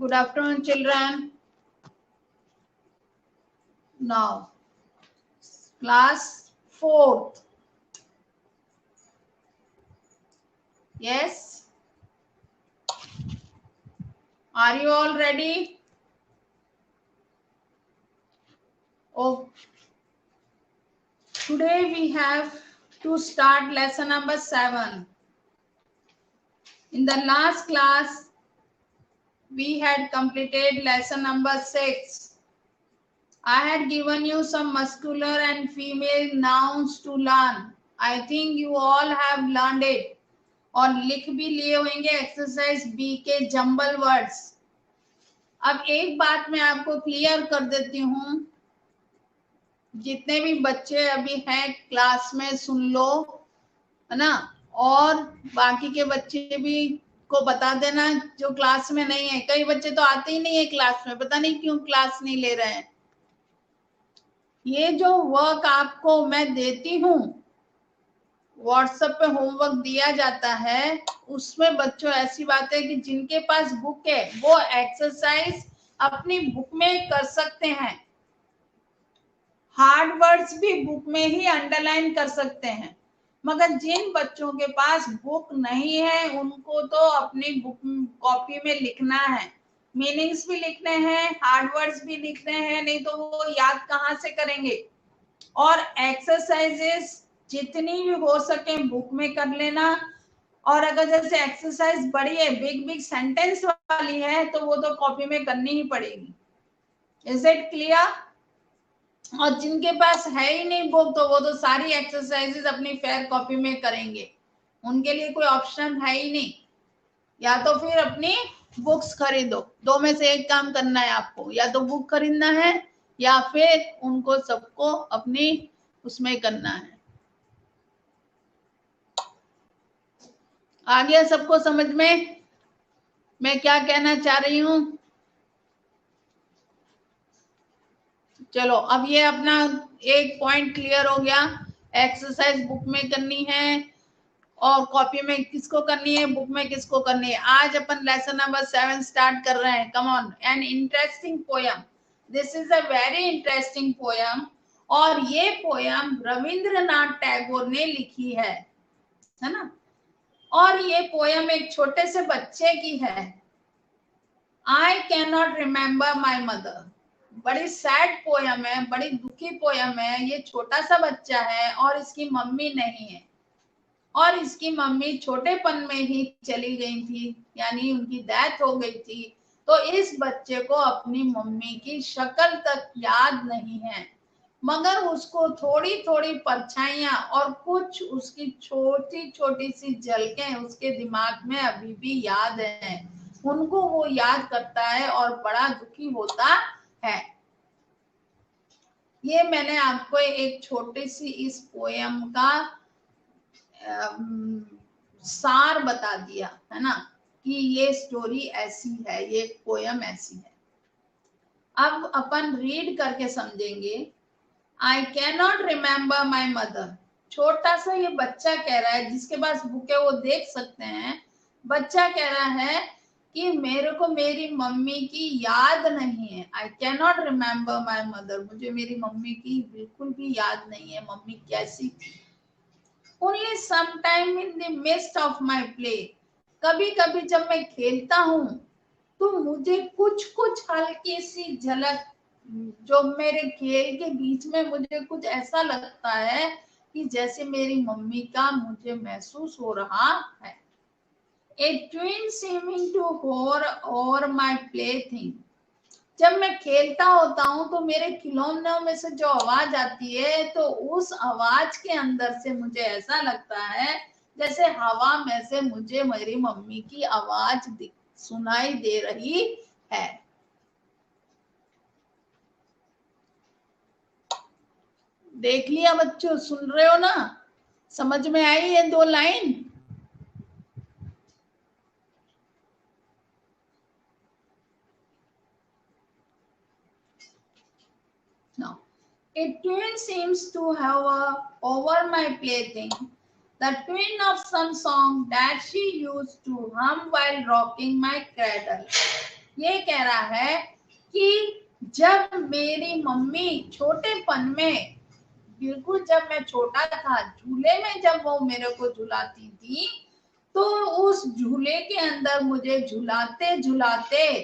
Good afternoon, children. Now, class 4th. Yes? Are you all ready? Oh, today we have to start lesson number 7. In the last class, we had completed lesson number 6. I had given you some masculine and female nouns to learn. I think you all have learned it. और लिख भी लिए होंगे exercise B के jumble words. अब एक बात मैं आपको क्लियर कर देती हूँ, जितने भी बच्चे अभी हैं क्लास में सुन लो, है ना, और बाकी के बच्चे भी को बता देना जो क्लास में नहीं है. कई बच्चे तो आते ही नहीं है क्लास में, पता नहीं क्यों क्लास नहीं ले रहे हैं. ये जो वर्क आपको मैं देती हूँ, व्हाट्सएप पे होमवर्क दिया जाता है, उसमें बच्चों ऐसी बात है कि जिनके पास बुक है वो एक्सरसाइज अपनी बुक में कर सकते हैं. हार्ड वर्ड्स भी बुक में ही अंडरलाइन कर सकते हैं, मगर जिन बच्चों के पास बुक नहीं है उनको तो अपनी बुक कॉपी में लिखना है. मीनिंग्स भी लिखने हैं, हार्ड वर्ड्स भी लिखने हैं, नहीं तो वो याद कहाँ से करेंगे. और एक्सरसाइजेस जितनी भी हो सके बुक में कर लेना. और अगर जैसे एक्सरसाइज बड़ी है, बिग बिग सेंटेंस वाली है, तो वो तो कॉपी में करनी ही पड़ेगी. Is it clear? और जिनके पास है ही नहीं बुक, तो वो तो सारी एक्सरसाइजेस अपनी फेयर कॉपी में करेंगे. उनके लिए कोई ऑप्शन है ही नहीं. या तो फिर अपनी बुक्स खरीदो, दो में से एक काम करना है आपको. या तो बुक खरीदना है या फिर उनको सबको अपनी उसमें करना है. आ गया सबको समझ में मैं क्या कहना चाह रही हूं? चलो, अब ये अपना एक पॉइंट क्लियर हो गया. एक्सरसाइज बुक में करनी है और कॉपी में किसको करनी है, बुक में किसको करनी है. आज अपन लेसन नंबर 7 स्टार्ट कर रहे हैं. Come on. An interesting poem. This is a very interesting poem. और ये पोयम रविंद्रनाथ टैगोर ने लिखी है ना. और ये पोयम एक छोटे से बच्चे की है. I can not remember my mother. बड़ी सैड पोयम है, बड़ी दुखी पोयम है. ये छोटा सा बच्चा है और इसकी मम्मी नहीं है, और इसकी मम्मी छोटेपन में ही चली गई थी, यानी उनकी डेथ हो गई थी. तो इस बच्चे को अपनी मम्मी की शक्ल तक याद नहीं है, मगर उसको थोड़ी थोड़ी परछाइयां और कुछ उसकी छोटी छोटी सी झलकें उसके दिमाग में अभी भी याद है. उनको वो याद करता है और बड़ा दुखी होता है. ये मैंने आपको एक छोटी सी इस पोयम का सार बता दिया है ना, कि ये स्टोरी ऐसी है, ये पोयम ऐसी है. अब अपन रीड करके समझेंगे. I can not remember my mother. छोटा सा ये बच्चा कह रहा है, जिसके पास बुक है वो देख सकते हैं. बच्चा कह रहा है कि मेरे को मेरी मम्मी की याद नहीं है. I can not remember my mother. मुझे मेरी मम्मी की बिल्कुल भी याद नहीं है, मम्मी कैसी थी. Only sometime in the midst of my play. कभी कभी जब मैं खेलता हूँ तो मुझे कुछ कुछ हल्की सी झलक, जो मेरे खेल के बीच में मुझे कुछ ऐसा लगता है कि जैसे मेरी मम्मी का मुझे महसूस हो रहा है. A twin seeming to hover over my plaything. जब मैं खेलता होता हूँ तो मेरे खिलौनों में से जो आवाज आती है, तो उस आवाज के अंदर से मुझे ऐसा लगता है जैसे हवा में से मुझे मेरी मम्मी की आवाज सुनाई दे रही है. देख लिया बच्चों? सुन रहे हो ना? समझ में आई ये दो line? Now, a twin seems to hover over my plaything, the twin of some song that she used to hum while rocking my cradle. ये कह रहा है कि जब मेरी मम्मी छोटेपन में, बिल्कुल जब मैं छोटा था, झूले में जब वो मेरे को झुलाती थी, तो उस झूले के अंदर मुझे झुलाते झुलाते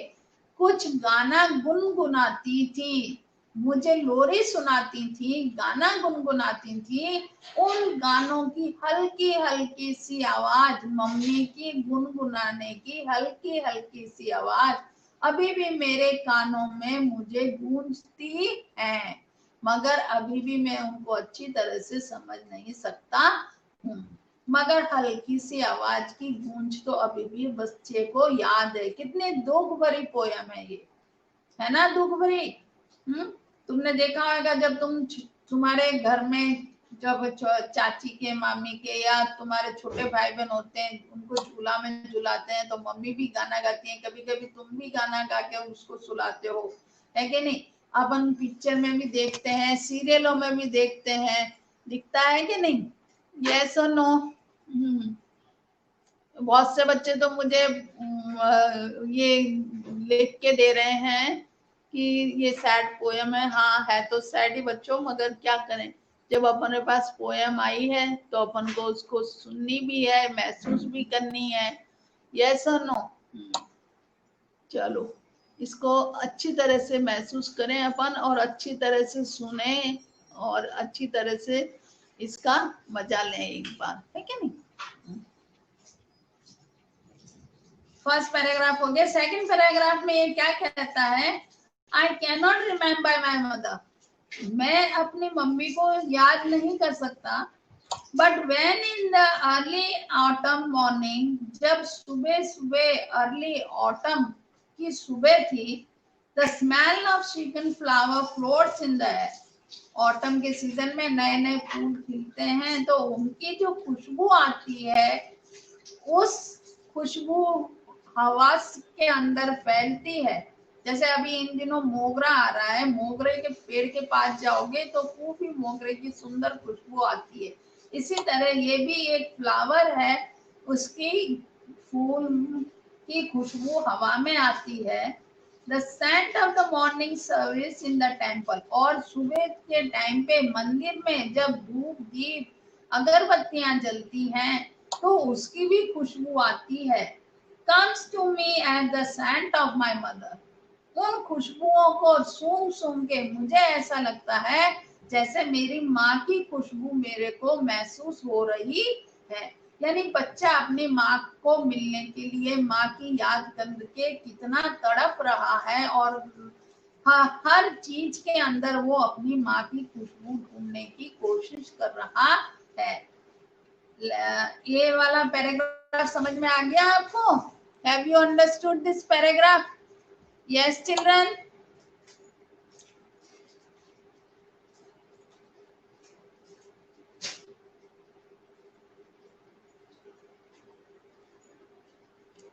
कुछ गाना गुनगुनाती थी, मुझे लोरी सुनाती थी, गाना गुनगुनाती थी। उन गानों की हल्की हल्की सी आवाज, मम्मी की गुनगुनाने की हल्की हल्की सी आवाज अभी भी मेरे कानों में मुझे गूंजती है, मगर अभी भी मैं उनको अच्छी तरह से समझ नहीं सकता हूँ, मगर हल्की सी आवाज की गूंज तो अभी भी बच्चे को याद है। कितनी दुख भरी पोयम है ये, है ना, दुख भरी। तुमने देखा होगा जब तुम्हारे घर में जब चाची के, मामी के या तुम्हारे छोटे भाई बहन होते हैं, उनको झूला में झुलाते हैं तो मम्मी भी गाना गाती है, कभी कभी तुम भी गाना गा के उसको सुलाते हो, है कि नहीं। अपन पिक्चर में भी देखते हैं, सीरियलों में भी देखते हैं, दिखता है कि नहीं, यस और नो। बहुत से बच्चे तो मुझे ये लिख के दे रहे हैं कि ये सैड पोयम है। हाँ, है तो सैड ही बच्चों, मगर क्या करें, जब अपने पास पोयम आई है तो अपन को उसको सुननी भी है, महसूस भी करनी है, यस और नो। चलो, इसको अच्छी तरह से महसूस करें अपन, और अच्छी तरह से सुने, और अच्छी तरह से इसका मजा लें एक बार, है कि नहीं। फर्स्ट पैराग्राफ हो गया। सेकंड पैराग्राफ में ये क्या कहता है, I can not remember my mother, मैं अपनी मम्मी को याद नहीं कर सकता, but when in the early autumn morning, जब सुबह सुबह, अर्ली ऑटम की सुबह थी, the smell of chicken flower floats in the air, autumn के सीजन में नए नए फूल खिलते हैं तो उनकी जो खुशबू आती है, उस खुशबू हवा के अंदर फैलती है। जैसे अभी इन दिनों मोगरा आ रहा है, मोगरे के पेड़ के पास जाओगे तो खूब ही मोगरे की सुंदर खुशबू आती है। इसी तरह ये भी एक फ्लावर है, उसकी फूल की खुशबू हवा में आती है। The scent of the morning service in the temple, और सुबह के टाइम पे मंदिर में जब धूप दीप अगरबत्तियां जलती हैं तो उसकी भी खुशबू आती है। comes to me as the scent of my mother, उन खुशबुओं को सूंघ सूंघ के मुझे ऐसा लगता है जैसे मेरी माँ की खुशबू मेरे को महसूस हो रही है। यानी बच्चा अपनी माँ को मिलने के लिए, माँ की याद करके कितना तड़प रहा है, और हाँ, हर चीज के अंदर वो अपनी माँ की खुशबू ढूंढने की कोशिश कर रहा है। ये वाला पैराग्राफ समझ में आ गया आपको? Have you understood this paragraph? Yes children?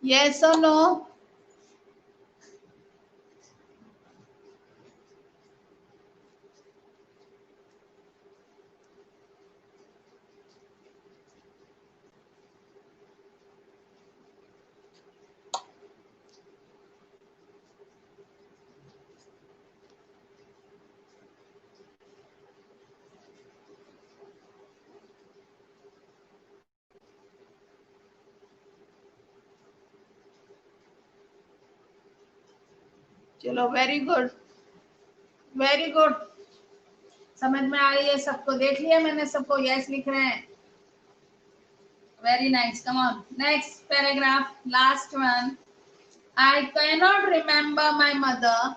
Yes or no? चलो, वेरी गुड, वेरी गुड, समझ में आ रही है सबको? देख लिया मैंने, सबको यस लिख रहे हैं, very nice. Come on, next paragraph, last one. I can not remember my mother,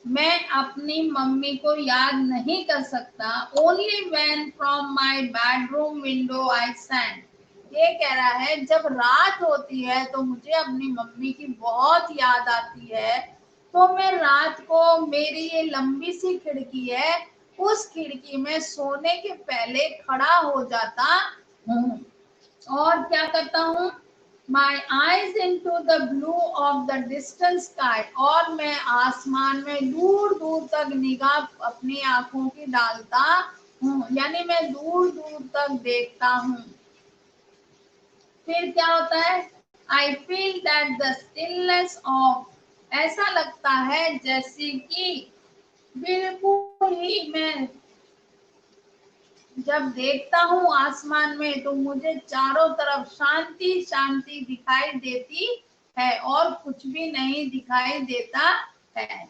मैं अपनी मम्मी को याद नहीं कर सकता, only when from my bedroom window I sand, ये कह रहा है जब रात होती है तो मुझे अपनी मम्मी की बहुत याद आती है, तो मैं रात को, मेरी ये लंबी सी खिड़की है, उस खिड़की में सोने के पहले खड़ा हो जाता हूँ, और क्या करता हूँ, my eyes into the blue of the distant sky, और मैं आसमान में दूर दूर तक निगाह अपनी आंखों की डालता हूँ, यानी मैं दूर दूर तक देखता हूँ। फिर क्या होता है, I feel that the stillness of ऐसा लगता है जैसे कि बिल्कुल ही मैं जब देखता हूँ आसमान में तो मुझे चारों तरफ शांति शांति दिखाई देती है और कुछ भी नहीं दिखाई देता है।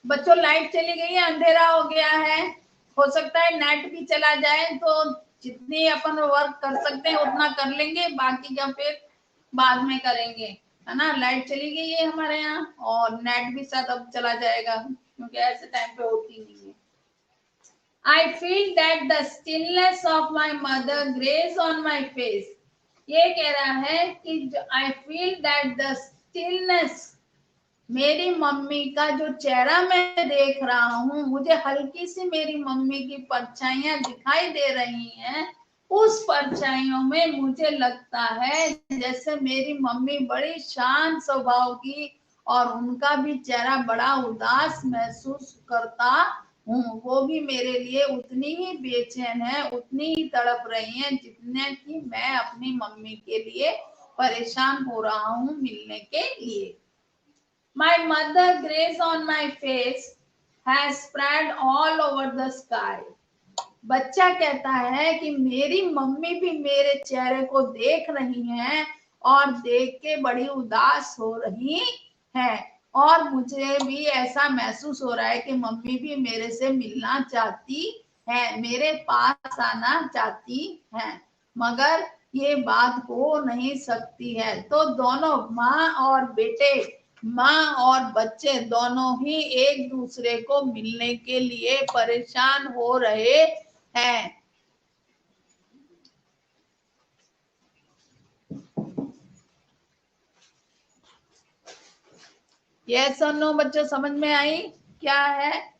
बच्चों लाइट चली गई है, अंधेरा हो गया है, हो सकता है नेट भी चला जाए, तो जितनी अपन वर्क कर सकते हैं उतना कर लेंगे, बाकी का फिर बाद में करेंगे, है ना। लाइट चली गई है हमारे यहाँ और नेट भी शायद अब चला जाएगा क्योंकि ऐसे टाइम पे होती नहीं है। I feel that the stillness of my mother graze on my face. ये कह रहा है कि I feel that the stillness, मेरी मम्मी का जो चेहरा मैं देख रहा हूँ, मुझे हल्की सी मेरी मम्मी की परछाइयां दिखाई दे रही हैं। उस परछाइयों में मुझे लगता है जैसे मेरी मम्मी बड़ी शांत स्वभाव की और उनका भी चेहरा बड़ा उदास महसूस करता हूँ। वो भी मेरे लिए उतनी ही बेचैन है, उतनी ही तड़प रही हैं जितने कि मैं अपनी मम्मी के लिए परेशान हो रहा हूँ मिलने के लिए। My mother grace on my face has spread all over the sky. बच्चा कहता है कि मेरी मम्मी भी मेरे चेहरे को देख रही हैं और देख के बड़ी उदास हो रही हैं और मुझे भी ऐसा महसूस हो रहा है कि मम्मी भी मेरे से मिलना चाहती है, मेरे पास आना चाहती हैं, मगर ये बात हो नहीं सकती है। तो दोनों माँ और बेटे, माँ और बच्चे दोनों ही एक दूसरे को मिलने के लिए परेशान हो रहे हैं। यस और नो बच्चों, समझ में आई क्या है?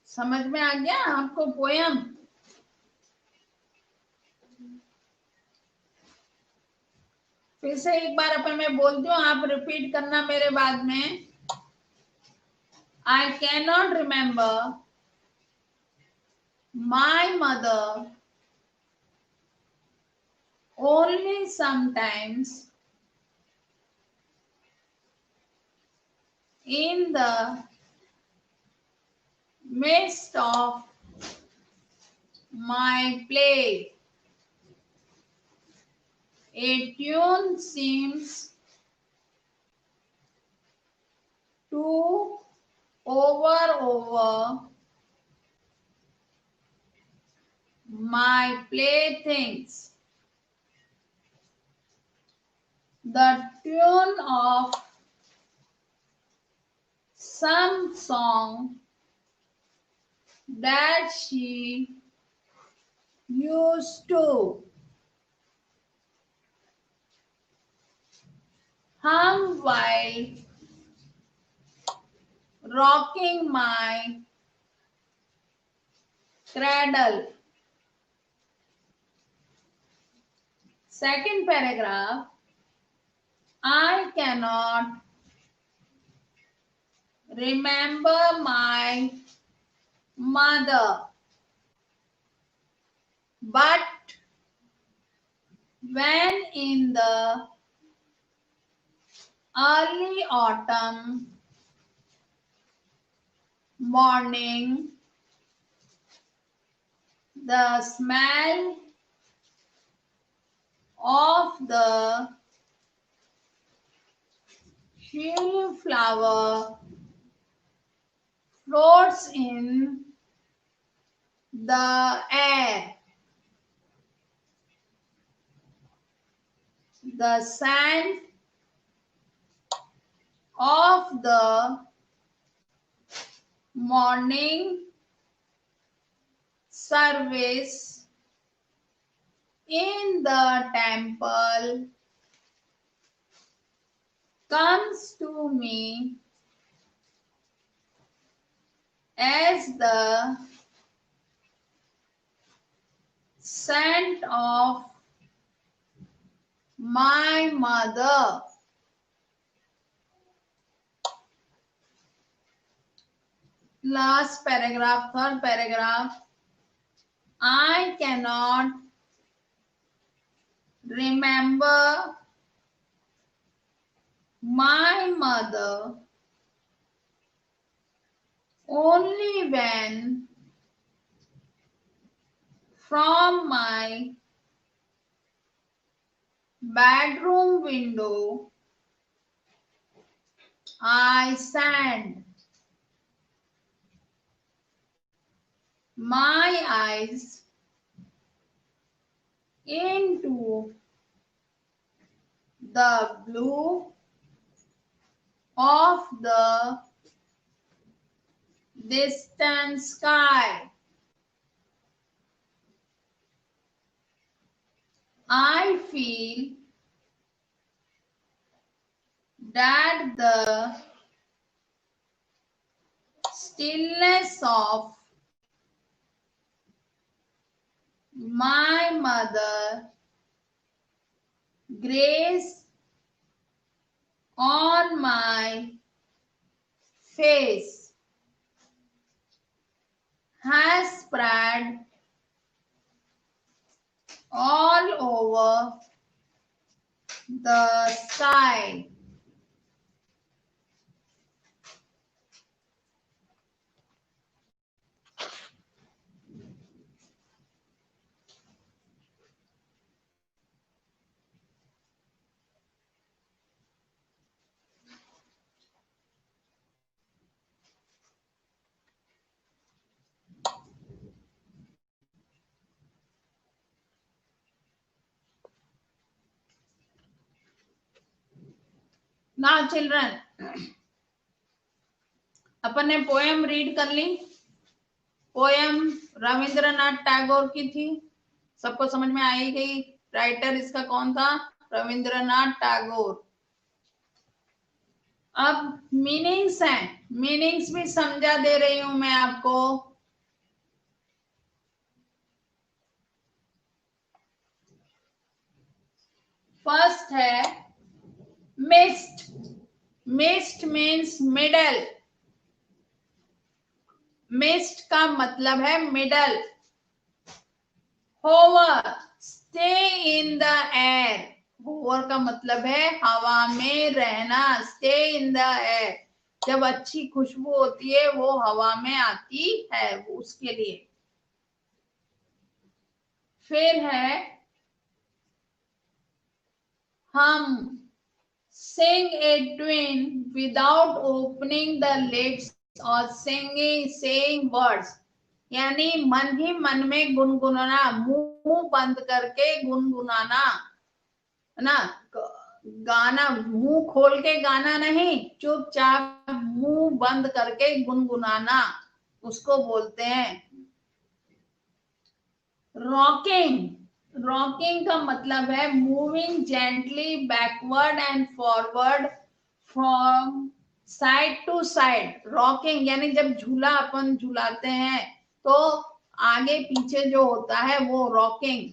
समझ में आ गया आपको पोयम? फिर से एक बार अपन मैं बोलती हूँ, आप रिपीट करना मेरे बाद में। I can not remember my mother only sometimes in the midst of my play. A tune seems to over my playthings. The tune of some song that she used to hum while rocking my cradle. Second paragraph, I cannot remember my mother, but when in the early autumn morning, the smell of the cherry flower floats in the air. The scent of the morning service in the temple comes to me as the scent of my mother. Last paragraph, third paragraph. I cannot remember my mother only when from my bedroom window I send my eyes into the blue of the distant sky. I feel that the stillness of my mother grace on my face has spread all over the sky. Now children, अपन ने poem read कर ली। Poem Rabindranath Tagore की थी, सबको समझ में आई गई। Writer इसका कौन था? रविंद्रनाथ टैगोर। अब मीनिंग्स हैं, मीनिंग्स भी समझा दे रही हूं मैं आपको। फर्स्ट है mist. Mist means middle. Mist का मतलब है middle. Hover, stay in the air. Hover का मतलब है हवा में रहना, स्टे इन द एयर। जब अच्छी खुशबू होती है वो हवा में आती है, वो उसके लिए। फिर है हम, sing a tune without opening the lips or singing saying words, यानी मन ही मन में गुनगुनाना, मुंह बंद करके गुनगुनाना, है ना। गाना मुंह खोल के गाना नहीं, चुपचाप मुंह बंद करके गुनगुनाना, उसको बोलते हैं रॉकिंग। रॉकिंग का मतलब है moving gently backward and forward from side to side. Rocking यानी जब झूला अपन झूलाते हैं तो आगे पीछे जो होता है वो रॉकिंग।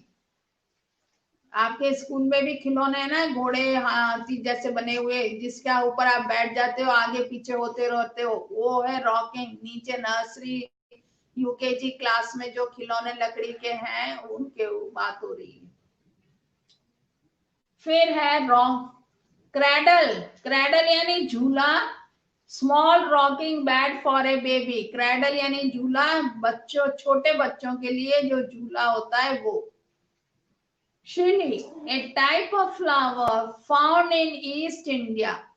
आपके स्कूल में भी खिलौने हैं ना, घोड़े हाथी जैसे बने हुए, जिसके ऊपर आप बैठ जाते हो, आगे पीछे होते रहते हो, वो है रॉकिंग। नीचे नर्सरी यूकेजी क्लास में जो खिलौने लकड़ी के हैं उनके बात हो रही है। फिर है रॉन्ग, क्रैडल। क्रैडल यानी झूला, small rocking bed for a baby. Cradle यानी झूला, बच्चों, छोटे बच्चों के लिए जो झूला होता है वो। शिली, ए type of flower found in east India.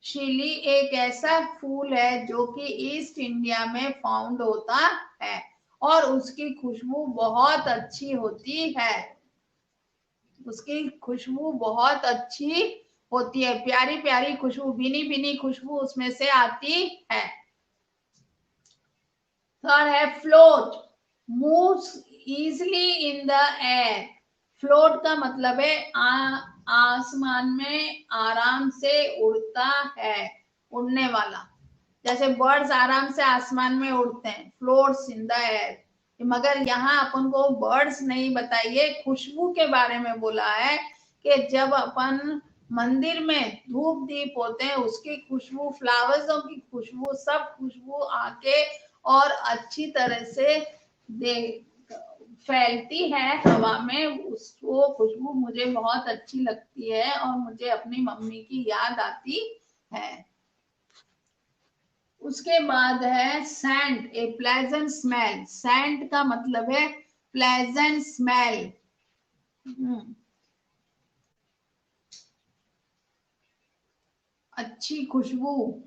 शिली एक ऐसा फूल है जो कि ईस्ट इंडिया में फाउंड होता है और उसकी खुशबू बहुत अच्छी होती है। उसकी खुशबू बहुत अच्छी होती है, प्यारी प्यारी खुशबू, भीनी भीनी खुशबू उसमें से आती है। थर्ड है float, moves easily in the air. Float का मतलब है आसमान में आराम से उड़ता है, उड़ने वाला। जैसे बर्ड्स आराम से आसमान में उड़ते हैं, फ्लोट्स इन द एयर, मगर यहाँ अपन को बर्ड्स नहीं बताइए, खुशबू के बारे में बोला है कि जब अपन मंदिर में धूप दीप होते हैं उसकी खुशबू, फ्लावर्सों की खुशबू, सब खुशबू आके और अच्छी तरह से दे फैलती है हवा में, उसको खुशबू मुझे बहुत अच्छी लगती है और मुझे अपनी मम्मी की याद आती है। उसके बाद है scent, a pleasant smell. Scent का मतलब है प्लेजेंट स्मेल। अच्छी खुशबू।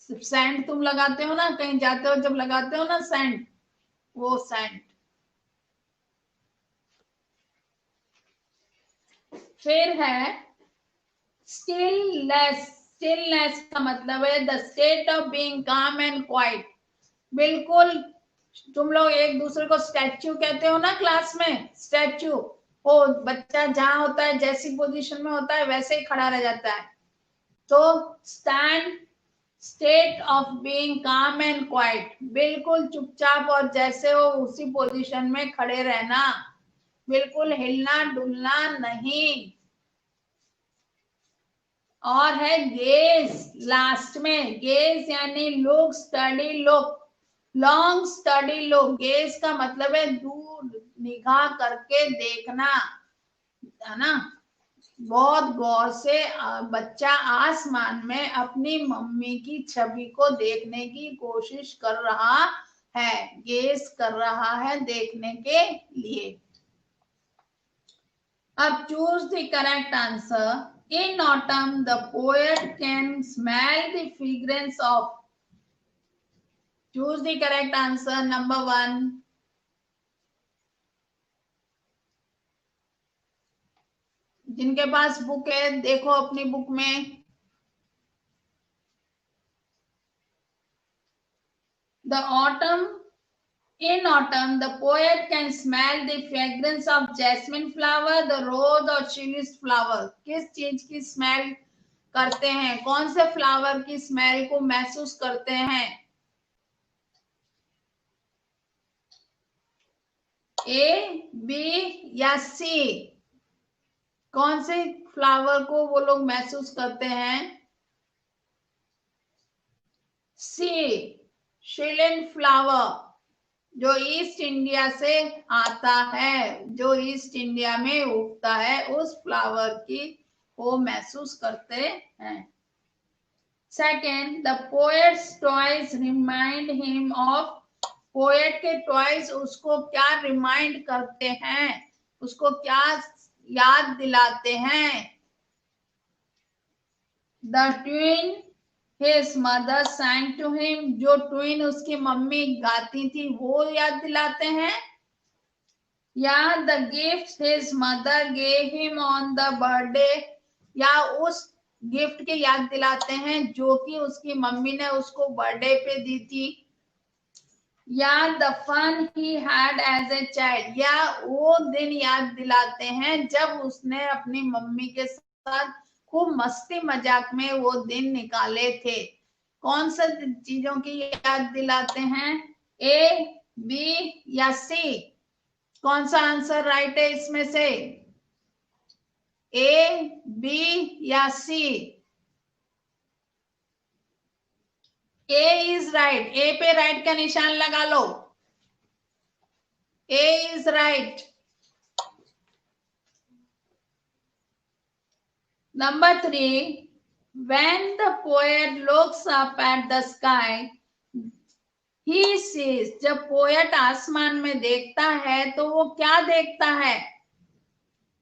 सेंट तुम लगाते हो ना, कहीं जाते हो जब लगाते हो ना सेंट, वो सेंट। फिर है स्टिलनेस। स्टिलनेस का मतलब है द स्टेट ऑफ बीइंग काम एंड क्वाइट। बिल्कुल, तुम लोग एक दूसरे को स्टैच्यू कहते हो ना क्लास में, स्टैच्यू, वो बच्चा जहां होता है जैसी पोजीशन में होता है वैसे ही खड़ा रह जाता है। तो स्टैंड, स्टेट ऑफ बीइंग काम एंड क्वाइट, बिल्कुल चुपचाप और जैसे हो उसी पोजीशन में खड़े रहना, बिल्कुल हिलना डुलना नहीं। और है गेज, लास्ट में गेज यानी look, study look, long study look. Gauge का मतलब है दूर निगाह करके देखना, है ना, बहुत गौर से बच्चा आसमान में अपनी मम्मी की छवि को देखने की कोशिश कर रहा है, गेज कर रहा है देखने के लिए। अब choose the correct answer. In autumn, the poet can smell the fragrance of. Choose the correct answer. Number 1. जिनके पास बुक है देखो अपनी बुक में। The autumn. In autumn, the poet can smell the fragrance of jasmine flower, the rose or chilies flower. किस चीज की smell करते हैं, कौन से फ्लावर की स्मेल को महसूस करते हैं? ए, बी या सी? कौन से फ्लावर को वो लोग महसूस करते हैं? सी, शिलिन फ्लावर, जो ईस्ट इंडिया से आता है, जो ईस्ट इंडिया में उगता है, उस फ्लावर की वो महसूस करते हैं। Second, the poets toys remind him of. Poet के टॉयज उसको क्या रिमाइंड करते हैं, उसको क्या याद दिलाते हैं? The twin his mother sang to him, जो ट्विन उसकी मम्मी गाती थी वो याद दिलाते हैं? या the gift his mother gave him on the birthday, या उस गिफ्ट के याद दिलाते हैं जो कि उसकी मम्मी ने उसको बर्थडे पे दी थी? या the fun he had as a child, या वो दिन याद दिलाते हैं जब उसने अपनी मम्मी के साथ खूब मस्ती मजाक में वो दिन निकाले थे? कौन सा चीजों की याद दिलाते हैं? ए, बी या सी? कौन सा आंसर राइट है इसमें से? ए, बी या सी? ए इज राइट। ए पे राइट का निशान लगा लो। ए is right. Number 3, when the poet looks up at the sky, he sees, जब पोएट आसमान में देखता है तो वो क्या देखता है?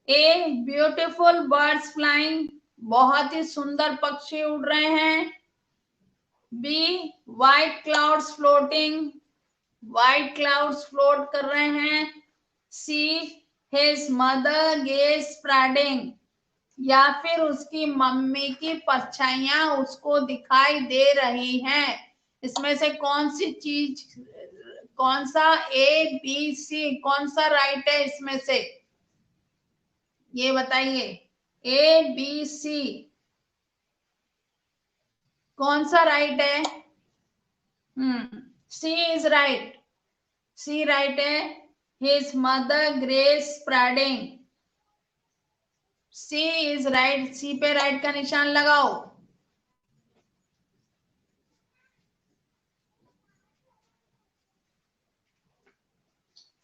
ए, ब्यूटीफुल बर्ड्स फ्लाइंग, बहुत ही सुंदर पक्षी उड़ रहे हैं। B, white clouds floating, white clouds float कर रहे हैं। C, his mother gaze spreading, या फिर उसकी मम्मी की परछाइयां उसको दिखाई दे रही हैं। इसमें से कौन सी चीज, कौन सा ए, बी, सी, कौन सा राइट है इसमें से? ये बताइए, ए, बी, सी, कौन सा राइट है? C is right, C right है। His mother grace spreading, C is right, C पे राइट का निशान लगाओ।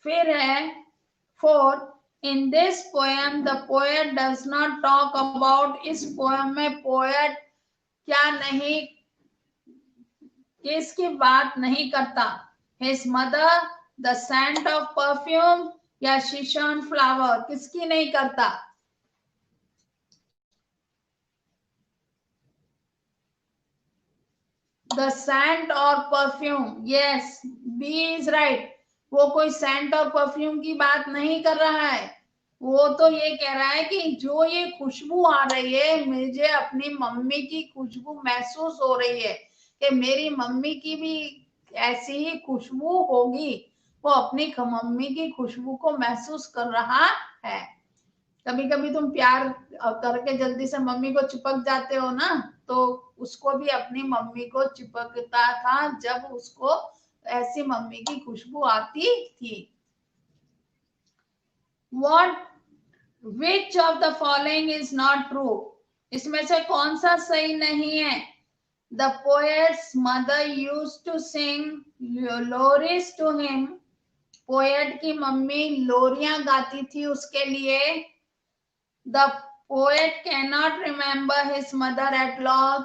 फिर है 4, in this poem the poet does not talk about, इस पोएम में पोएट क्या नहीं, किसकी बात नहीं करता? His mother, the scent of perfume या शीशोन फ्लावर, किसकी नहीं करता? द सेंट और perfume, yes, B is right. वो कोई सेंट और परफ्यूम की बात नहीं कर रहा है, वो तो ये कह रहा है कि जो ये खुशबू आ रही है, मुझे अपनी मम्मी की खुशबू महसूस हो रही है, कि मेरी मम्मी की भी ऐसी ही खुशबू होगी। वो अपनी मम्मी की खुशबू को महसूस कर रहा है। कभी कभी तुम प्यार करके जल्दी से मम्मी को चिपक जाते हो ना, तो उसको भी अपनी मम्मी को चिपकता था जब उसको ऐसी मम्मी की खुशबू आती थी। What, which of the following is not true? इसमें से कौन सा सही नहीं है? The poet's mother used to sing lories to him. Poet की मम्मी लोरियां गाती थी उसके लिए। The poet cannot remember his mother at all.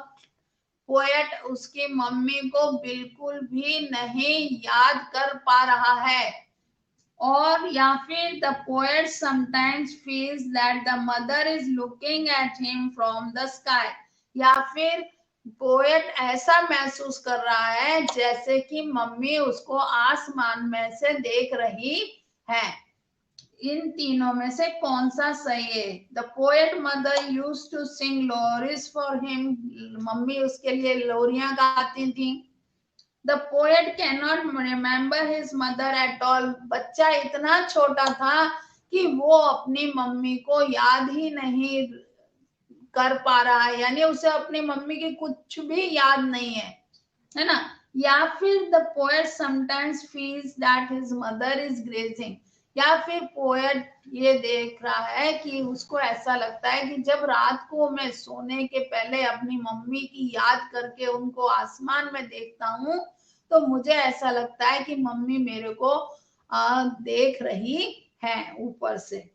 Poet उसकी मम्मी को बिल्कुल भी नहीं याद कर पा रहा है। और या फिर the poet sometimes feels that the mother is looking at him from the sky, या फिर पोएट ऐसा महसूस कर रहा है जैसे कि मम्मी उसको आसमान में से देख रही है। इन तीनों में से कौन सा सही है? The poet mother use to sing लोरीज फॉर हिम, मम्मी उसके लिए लोरियां गाती थी। The poet can not remember his mother at all, बच्चा इतना छोटा था कि वो अपनी मम्मी को याद ही नहीं कर पा रहा है, यानी उसे अपनी मम्मी की कुछ भी याद नहीं है ना। या फिर the poet sometimes feels that his mother is grazing, या फिर पोएट ये देख रहा है कि उसको ऐसा लगता है कि जब रात को मैं सोने के पहले अपनी मम्मी की याद करके उनको आसमान में देखता हूँ, तो मुझे ऐसा लगता है कि मम्मी मेरे को देख रही है ऊपर से।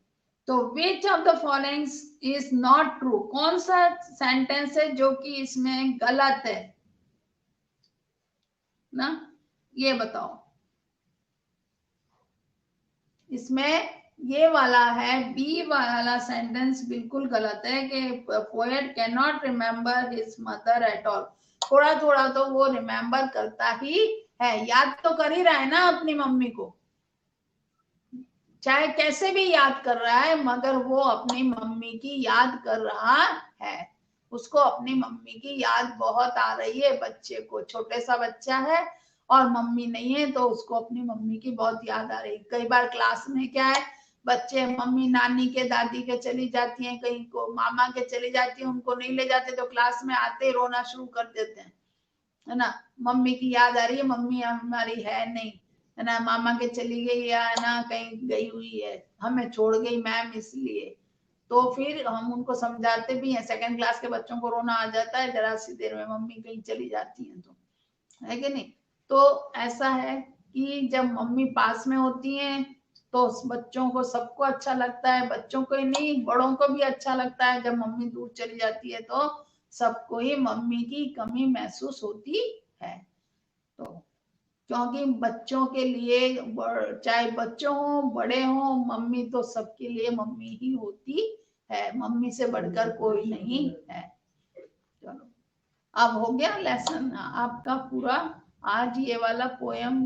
तो which of the following is not true? कौन सा सेंटेंस है जो कि इसमें गलत है ना, ये बताओ। इसमें ये वाला है, बी वाला सेंटेंस बिल्कुल गलत है कि poet can not remember his mother at all. थोड़ा थोड़ा तो वो रिमेम्बर करता ही है, याद तो कर ही रहा है ना अपनी मम्मी को, चाहे कैसे भी याद कर रहा है, मगर वो अपनी मम्मी की याद कर रहा है। उसको अपनी मम्मी की याद बहुत आ रही है, बच्चे को, छोटे सा बच्चा है और मम्मी नहीं है, तो उसको अपनी मम्मी की बहुत याद आ रही है। कई बार क्लास में क्या है, बच्चे मम्मी नानी के दादी के चली जाती हैं, कहीं को मामा के चली जाती है, उनको नहीं ले जाते तो क्लास में आते ही रोना शुरू कर देते हैं, है ना। मम्मी की याद आ रही है, मम्मी हमारी है नहीं, है ना, मामा के चली गई या ना कहीं गई हुई है, हमें छोड़ गई मैम इसलिए। तो फिर हम उनको समझाते भी हैं, सेकंड क्लास के बच्चों को रोना आ जाता है जरा सी देर में मम्मी कहीं चली जाती है तो, है कि नहीं। तो ऐसा है कि जब मम्मी पास में होती हैं तो बच्चों को सबको अच्छा लगता है, बच्चों को ही नहीं बड़ों को भी अच्छा लगता है। जब मम्मी दूर चली जाती है तो सबको ही मम्मी की कमी महसूस होती है। तो क्योंकि बच्चों के लिए, चाहे बच्चों हो बड़े हो, मम्मी तो सबके लिए मम्मी ही होती है, मम्मी से बढ़कर कोई नहीं है। चलो, अब हो गया लेसन आपका पूरा। आज ये वाला पोयम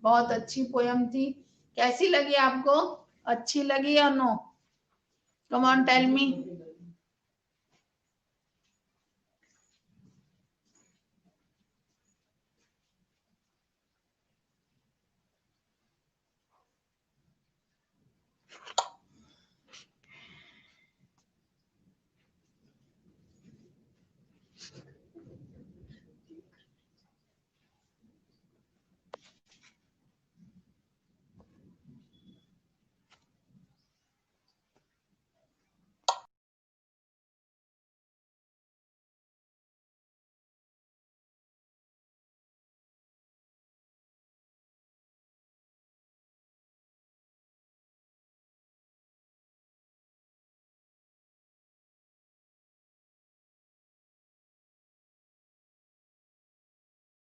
बहुत अच्छी पोयम थी, कैसी लगी आपको? अच्छी लगी या no? Come on tell me.